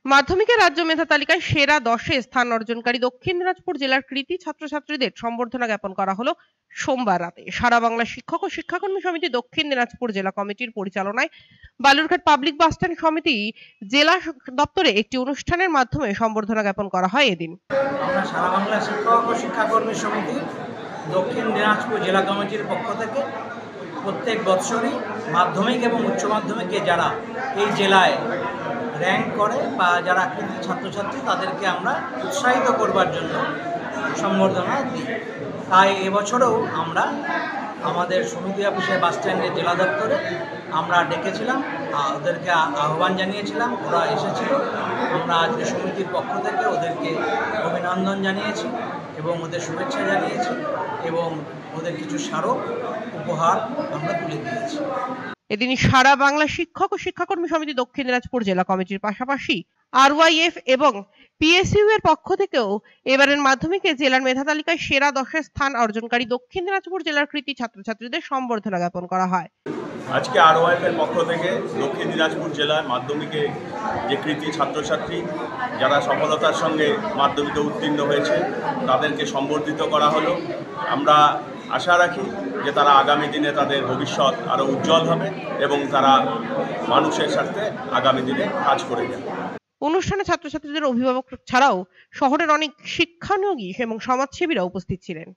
মাধ্যমিকে রাজ্য মেধা তালিকায় সেরা 10-এ স্থান অর্জনকারী দক্ষিণ দিনাজপুর জেলার কৃতী ছাত্রছাত্রীদের সম্বর্ধনা জ্ঞাপন করা হলো সোমবার রাতে। সারা বাংলা শিক্ষক ও শিক্ষাকর্মী সমিতি দক্ষিণ দিনাজপুর জেলা কমিটির পরিচালনায় বালুরঘাট পাবলিক বাসস্ট্যান্ড সমিতি জেলা দপ্তরে একটি অনুষ্ঠানের মাধ্যমে সম্বর্ধনা জ্ঞাপন করা হয় এদিন। আমরা সারা বাংলা শিক্ষক ও শিক্ষাকর্মী সমিতি দক্ষিণ দিনাজপুর জেলা কমিটির পক্ষ থেকে প্রত্যেক বৎসরই মাধ্যমিক এবং উচ্চ মাধ্যমিকে যারা এই জেলায় র্যাঙ্ক করে বা যারা কৃতী ছাত্রছাত্রী তাদেরকে আমরা উৎসাহিত করবার জন্য সম্বর্ধনা দিই। তাই এবছরেও আমরা আমাদের সমিতি অফিসে বাসস্ট্যান্ডের জেলা দপ্তরে আমরা ডেকেছিলাম, ওদেরকে আহ্বান জানিয়েছিলাম, ওরা এসেছিল। আমরা আজকে সমিতির পক্ষ থেকে ওদেরকে অভিনন্দন জানিয়েছি এবং ওদের শুভেচ্ছা জানিয়েছি এবং ওদের কিছু স্মারক উপহার আমরা তুলে দিয়েছি। এদিন সারা বাংলা শিক্ষক ও শিক্ষাকর্মী সমিতি দক্ষিণ দিনাজপুর জেলা কমিটির পাশাপাশি আরওয়াইএফ এবং পিএসইউ এর পক্ষ থেকেও এবারের মাধ্যমিকে জেলার মেধা তালিকায় সেরা 10-এ স্থান অর্জনকারী দক্ষিণ দিনাজপুর জেলার কৃতী ছাত্রছাত্রীদের সম্বর্ধনা জ্ঞাপন করা হয়। আজকে আরওয়াইএফ এর পক্ষ থেকে দক্ষিণ দিনাজপুর জেলার মাধ্যমিকে যে কৃতী ছাত্রছাত্রী যারা সফলতার সঙ্গে মাধ্যমিকে উত্তীর্ণ হয়েছে তাদেরকে সম্বর্ধিত করা হলো। আমরা আশা রাখি যে তারা আগামী দিনে তাদের ভবিষ্যৎ আরও উজ্জ্বল হবে এবং তারা মানুষের সাথে আগামী দিনে কাজ করে যাবে। অনুষ্ঠানে ছাত্রছাত্রীদের অভিভাবক ছাড়াও শহরের অনেক শিক্ষানুরাগী এবং সমাজসেবীরা উপস্থিত ছিলেন।